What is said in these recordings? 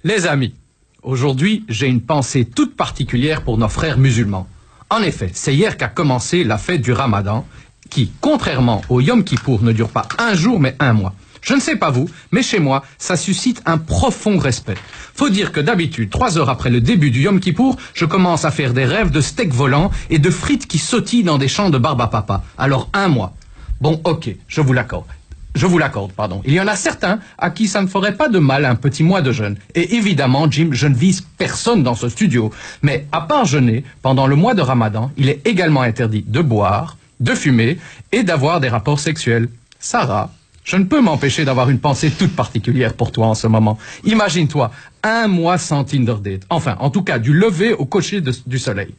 Les amis, aujourd'hui, j'ai une pensée toute particulière pour nos frères musulmans. En effet, c'est hier qu'a commencé la fête du Ramadan, qui, contrairement au Yom Kippour, ne dure pas un jour mais un mois. Je ne sais pas vous, mais chez moi, ça suscite un profond respect. Faut dire que d'habitude, 3 heures après le début du Yom Kippour, je commence à faire des rêves de steak volant et de frites qui sautillent dans des champs de barbe à papa. Alors un mois. Bon, ok, je vous l'accorde. Il y en a certains à qui ça ne ferait pas de mal un petit mois de jeûne. Et évidemment, Jim, je ne vise personne dans ce studio. Mais à part jeûner, pendant le mois de Ramadan, il est également interdit de boire, de fumer et d'avoir des rapports sexuels. Sarah, je ne peux m'empêcher d'avoir une pensée toute particulière pour toi en ce moment. Imagine-toi, un mois sans Tinder date. Enfin, en tout cas, du lever au coucher du soleil.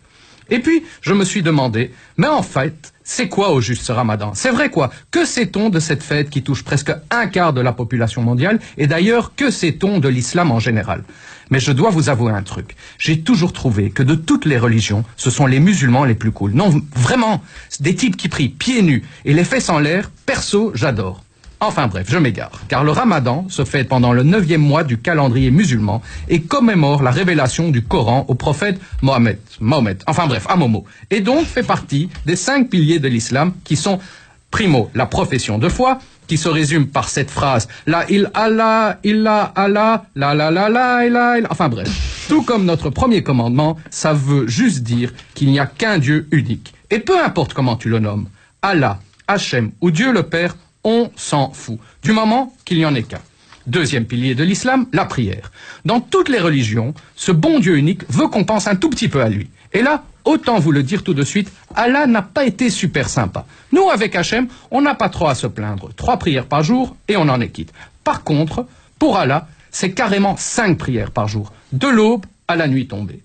Et puis, je me suis demandé, mais en fait, c'est quoi au juste ce Ramadan? C'est vrai quoi? Que sait-on de cette fête qui touche presque un quart de la population mondiale? Et d'ailleurs, que sait-on de l'islam en général? Mais je dois vous avouer un truc. J'ai toujours trouvé que de toutes les religions, ce sont les musulmans les plus cool. Non, vraiment, des types qui prient pieds nus et les fesses en l'air, perso, j'adore. Enfin bref, je m'égare, car le Ramadan se fête pendant le 9e mois du calendrier musulman et commémore la révélation du Coran au prophète Mohammed, enfin bref, à Momo, et donc fait partie des 5 piliers de l'islam qui sont, primo, la profession de foi, qui se résume par cette phrase, la Allah, illa Allah, la, enfin bref. Tout comme notre premier commandement, ça veut juste dire qu'il n'y a qu'un Dieu unique. Et peu importe comment tu le nommes, Allah, Hachem ou Dieu le Père, on s'en fout, du moment qu'il n'y en ait qu'un. 2e pilier de l'islam, la prière. Dans toutes les religions, ce bon Dieu unique veut qu'on pense un tout petit peu à lui. Et là, autant vous le dire tout de suite, Allah n'a pas été super sympa. Nous, avec Hachem, on n'a pas trop à se plaindre. 3 prières par jour et on en est quitte. Par contre, pour Allah, c'est carrément 5 prières par jour, de l'aube à la nuit tombée.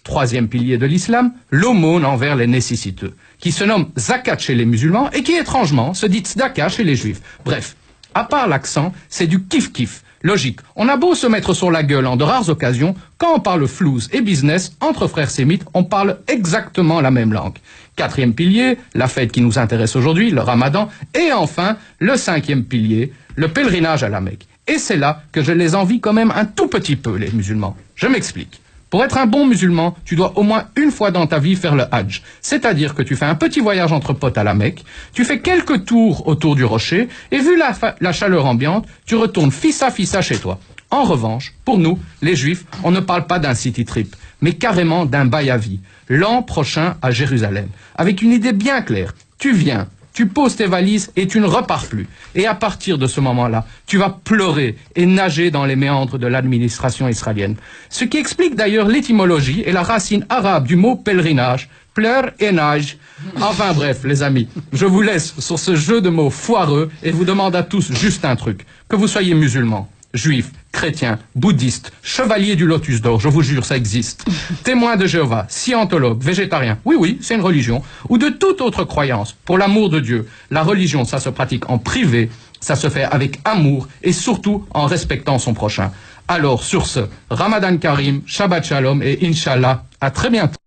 3e pilier de l'islam, l'aumône envers les nécessiteux, qui se nomme zakat chez les musulmans et qui étrangement se dit tzedaka chez les juifs. Bref, à part l'accent, c'est du kiff-kiff. Logique, on a beau se mettre sur la gueule en de rares occasions, quand on parle flouze et business, entre frères sémites, on parle exactement la même langue. 4e pilier, la fête qui nous intéresse aujourd'hui, le Ramadan, et enfin, le 5e pilier, le pèlerinage à la Mecque. Et c'est là que je les envie quand même un tout petit peu, les musulmans. Je m'explique. Pour être un bon musulman, tu dois au moins une fois dans ta vie faire le Hajj. C'est-à-dire que tu fais un petit voyage entre potes à la Mecque, tu fais quelques tours autour du rocher, et vu la chaleur ambiante, tu retournes fissa chez toi. En revanche, pour nous, les juifs, on ne parle pas d'un city trip, mais carrément d'un bail à vie, l'an prochain à Jérusalem, avec une idée bien claire. Tu viens, tu poses tes valises et tu ne repars plus. Et à partir de ce moment-là, tu vas pleurer et nager dans les méandres de l'administration israélienne. Ce qui explique d'ailleurs l'étymologie et la racine arabe du mot pèlerinage, pleur et nage. Enfin bref, les amis, je vous laisse sur ce jeu de mots foireux et vous demande à tous juste un truc. Que vous soyez musulmans, juifs, chrétiens, bouddhistes, chevaliers du lotus d'or, je vous jure, ça existe. Témoins de Jéhovah, scientologues, végétariens, oui, c'est une religion, ou de toute autre croyance, pour l'amour de Dieu. La religion, ça se pratique en privé, ça se fait avec amour et surtout en respectant son prochain. Alors, sur ce, Ramadan Karim, Shabbat Shalom et Inch'Allah, à très bientôt.